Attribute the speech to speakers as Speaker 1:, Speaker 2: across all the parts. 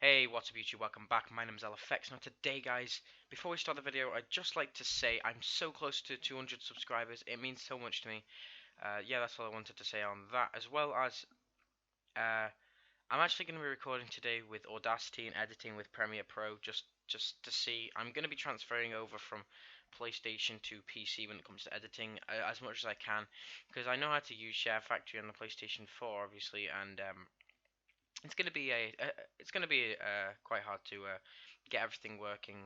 Speaker 1: Hey, what's up YouTube? Welcome back. My name is SHAREfactory. Now today, guys, before we start the video, I'd just like to say I'm so close to 200 subscribers. It means so much to me. Yeah, that's all I wanted to say on that. As well as, I'm actually going to be recording today with Audacity and editing with Premiere Pro, just to see. I'm going to be transferring over from PlayStation to PC when it comes to editing as much as I can, because I know how to use SHAREfactory on the PlayStation 4, obviously, and it's gonna be quite hard to get everything working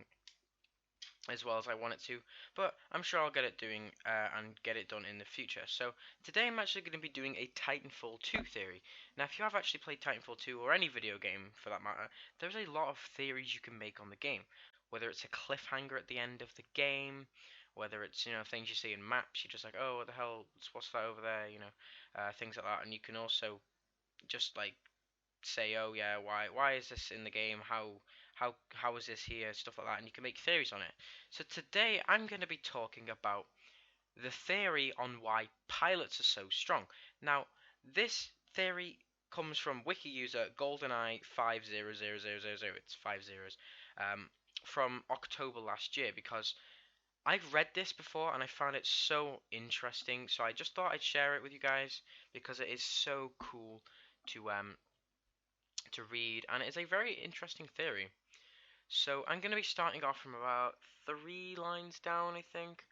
Speaker 1: as well as I want it to, but I'm sure I'll get it doing and get it done in the future. So today I'm actually going to be doing a Titanfall 2 theory. Now, if you have actually played Titanfall 2 or any video game for that matter, there's a lot of theories you can make on the game. Whether it's a cliffhanger at the end of the game, whether it's things you see in maps, you're just like, oh, what the hell, what's that over there, things like that, and you can also just like say, oh yeah, why is this in the game? How is this here? Stuff like that, and you can make theories on it. So today I'm going to be talking about the theory on why pilots are so strong. Now, this theory comes from wiki user GoldenEye 500000. It's 5 zeros. From October last year, because I've read this before and I found it so interesting. So I just thought I'd share it with you guys because it is so cool to read, and it's a very interesting theory. So I'm going to be starting off from about 3 lines down, I think.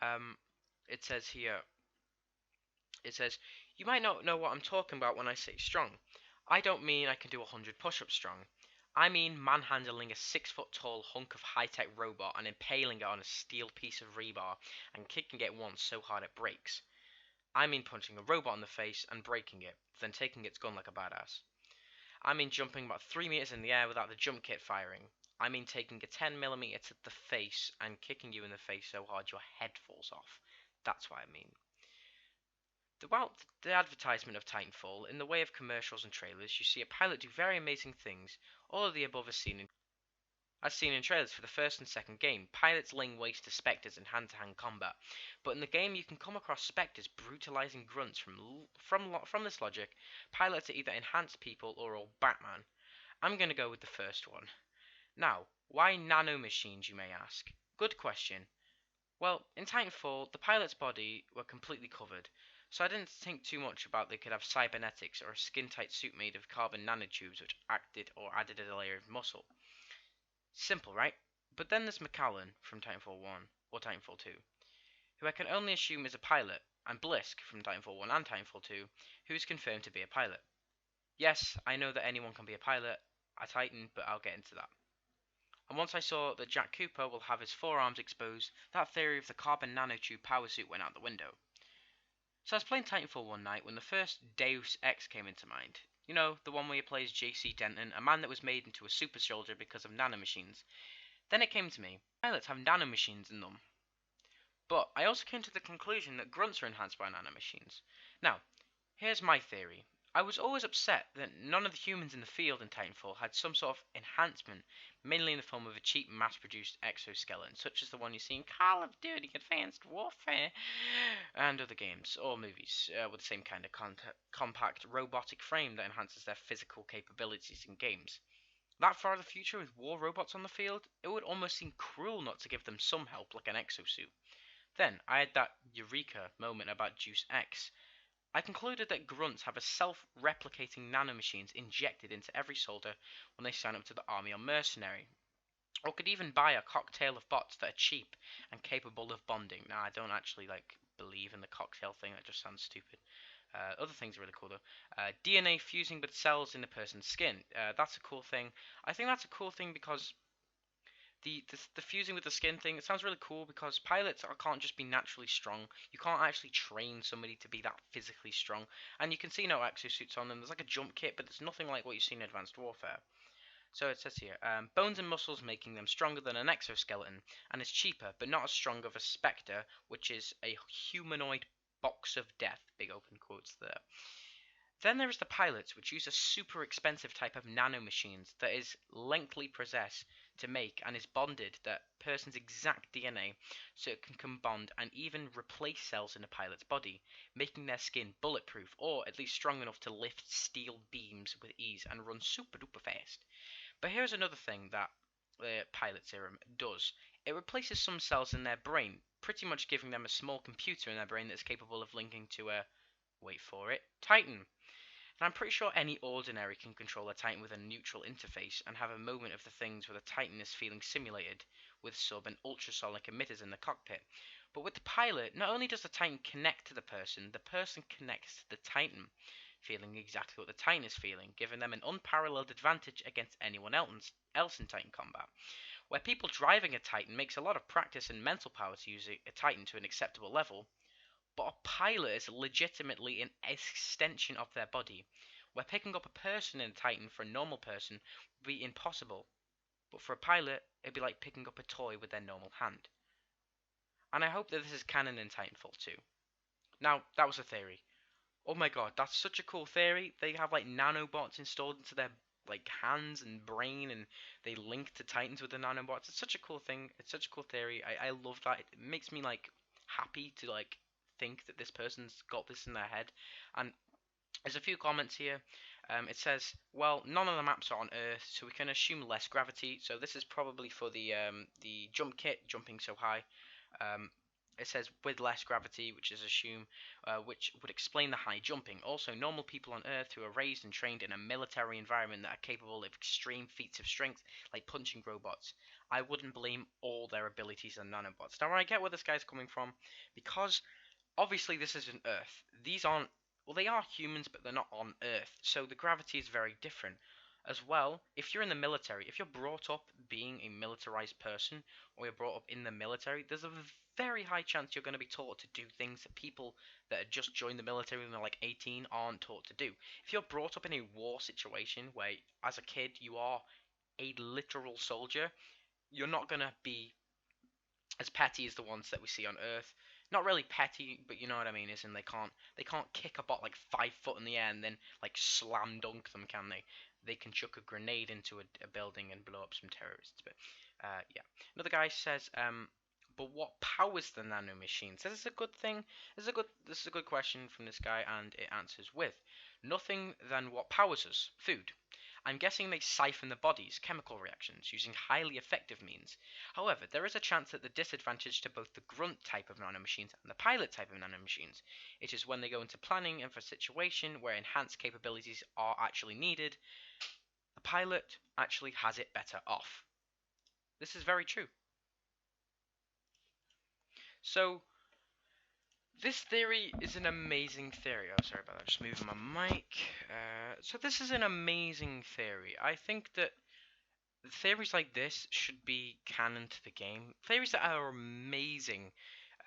Speaker 1: Um, it says here, it says, you might not know what I'm talking about when I say strong. I don't mean I can do 100 push-ups strong. I mean manhandling a 6 foot tall hunk of high-tech robot and impaling it on a steel piece of rebar and kicking it once so hard it breaks. I mean punching a robot in the face and breaking it, then taking its gun like a badass. I mean jumping about 3 meters in the air without the jump kit firing. I mean taking a 10mm to the face and kicking you in the face so hard your head falls off. That's what I mean. Throughout the advertisement of Titanfall, in the way of commercials and trailers, you see a pilot do very amazing things. All of the above is seen in trailers for the first and second game, pilots laying waste to spectres in hand-to-hand combat. But in the game, you can come across spectres brutalizing grunts. From this logic, pilots are either enhanced people or all Batman. I'm going to go with the first one. Now, why nanomachines, you may ask? Good question. Well, in Titanfall, the pilot's body were completely covered, so I didn't think too much about they could have cybernetics or a skin-tight suit made of carbon nanotubes which acted or added a layer of muscle. Simple, right? But then there's McAllen from Titanfall 1 or Titanfall 2, who I can only assume is a pilot, and Blisk from Titanfall 1 and Titanfall 2, who is confirmed to be a pilot. Yes, I know that anyone can be a pilot at Titan, but I'll get into that. And once I saw that Jack Cooper will have his forearms exposed, that theory of the carbon nanotube power suit went out the window. So I was playing Titanfall one night when the first Deus Ex came into mind. You know, the one where he plays JC Denton, a man that was made into a super soldier because of nanomachines. Then it came to me, pilots have nanomachines in them. But I also came to the conclusion that grunts are enhanced by nanomachines. Now, here's my theory. I was always upset that none of the humans in the field in Titanfall had some sort of enhancement, mainly in the form of a cheap mass-produced exoskeleton, such as the one you see in Call of Duty Advanced Warfare and other games or movies, with the same kind of compact robotic frame that enhances their physical capabilities in games. That far in the future with war robots on the field, it would almost seem cruel not to give them some help like an exosuit. Then, I had that eureka moment about Deus Ex. I concluded that grunts have a self-replicating nanomachines injected into every soldier when they sign up to the army or mercenary, or could even buy a cocktail of bots that are cheap and capable of bonding. Now, I don't actually believe in the cocktail thing, that just sounds stupid. Other things are really cool though. DNA fusing with cells in a person's skin. That's a cool thing. I think that's a cool thing because the fusing with the skin thing, it sounds really cool because pilots can't just be naturally strong. You can't actually train somebody to be that physically strong. And you can see no exosuits on them. There's like a jump kit, but it's nothing like what you see in Advanced Warfare. So it says here, bones and muscles making them stronger than an exoskeleton, and it's cheaper, but not as strong of a spectre, which is a humanoid box of death. Big open quotes there. Then there is the pilots, which use a super expensive type of nanomachines that is lengthily processed to make and is bonded that person's exact DNA so it can bond and even replace cells in a pilot's body, making their skin bulletproof or at least strong enough to lift steel beams with ease and run super duper fast. But here's another thing that the pilot serum does. It replaces some cells in their brain, pretty much giving them a small computer in their brain that's capable of linking to a, wait for it, Titan. And I'm pretty sure any ordinary can control a Titan with a neutral interface and have a moment of the things where the Titan is feeling simulated with sub and ultrasonic emitters in the cockpit. But with the pilot, not only does the Titan connect to the person connects to the Titan, feeling exactly what the Titan is feeling, giving them an unparalleled advantage against anyone else in Titan combat. Where people driving a Titan makes a lot of practice and mental power to use a Titan to an acceptable level, but a pilot is legitimately an extension of their body, where picking up a person in a Titan for a normal person would be impossible, but for a pilot, it'd be like picking up a toy with their normal hand. And I hope that this is canon in Titanfall 2. Now, that was a theory. Oh my god, that's such a cool theory. They have like nanobots installed into their like hands and brain, and they link to Titans with the nanobots. It's such a cool thing. It's such a cool theory. I love that. It makes me like happy to like think that this person's got this in their head. And there's a few comments here. It says, well, none of the maps are on Earth, so we can assume less gravity. So this is probably for the jump kit, jumping so high. It says with less gravity, which is assume, which would explain the high jumping. Also, normal people on Earth who are raised and trained in a military environment that are capable of extreme feats of strength, like punching robots. I wouldn't blame all their abilities on nanobots. Now, I get where this guy's coming from, because obviously this isn't Earth. These aren't, well, they are humans, but they're not on Earth, so the gravity is very different. As well, if you're in the military, if you're brought up being a militarized person, or you're brought up in the military, there's a very high chance you're going to be taught to do things that people that had just joined the military when they're like 18 aren't taught to do. If you're brought up in a war situation where, as a kid, you are a literal soldier, you're not going to be as petty as the ones that we see on Earth. Not really petty, but you know what I mean, isn't they can't kick a bot like 5 foot in the air and then like slam dunk them, can they? They can chuck a grenade into a building and blow up some terrorists. But yeah, another guy says, but what powers the nanomachines? This is a good thing. This is a good question from this guy, and it answers with nothing than what powers us: food. I'm guessing they siphon the body's chemical reactions using highly effective means. However, there is a chance that the disadvantage to both the grunt type of nanomachines and the pilot type of nanomachines, it is when they go into planning and for a situation where enhanced capabilities are actually needed, the pilot actually has it better off. This is very true. So, this theory is an amazing theory. Oh, sorry about that. Just moving my mic. So this is an amazing theory. I think that theories like this should be canon to the game. Theories that are amazing,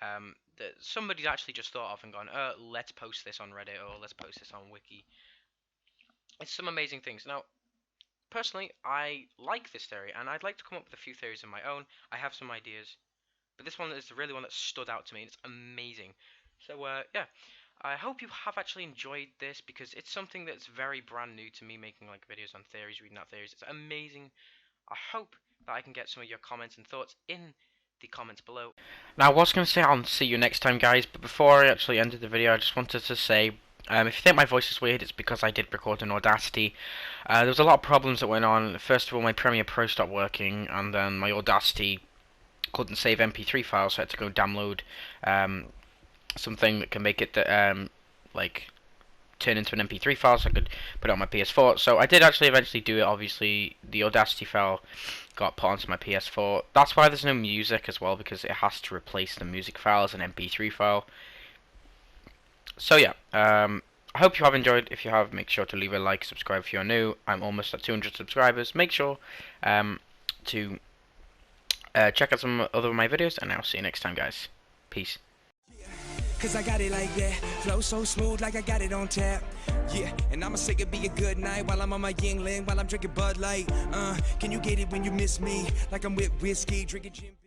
Speaker 1: that somebody's actually just thought of and gone, let's post this on Reddit or let's post this on Wiki. It's some amazing things. Now, personally, I like this theory, and I'd like to come up with a few theories of my own. I have some ideas, but this one is really one that stood out to me. It's amazing. So, yeah, I hope you have actually enjoyed this, because it's something that's very brand new to me, making like videos on theories, reading out theories. It's amazing. I hope that I can get some of your comments and thoughts in the comments below. Now, I was going to say I'll see you next time, guys, but before I actually ended the video, I just wanted to say, if you think my voice is weird, it's because I did record in Audacity. There was a lot of problems that went on. First of all, my Premiere Pro stopped working, and then my Audacity couldn't save MP3 files, so I had to go download something that can make it like turn into an MP3 file, so I could put it on my PS4. So I did actually eventually do it. Obviously, the Audacity file got put onto my PS4. That's why there's no music as well, because it has to replace the music file as an MP3 file. So yeah, I hope you have enjoyed. If you have, make sure to leave a like, subscribe if you're new. I'm almost at 200 subscribers. Make sure to check out some other of my videos, and I'll see you next time, guys. Peace.
Speaker 2: Cause I got it like that, flow so smooth like I got it on tap. Yeah, and I'ma say it be a good night while I'm on my Yingling, while I'm drinking Bud Light. Can you get it when you miss me? Like I'm with whiskey, drinking Jim.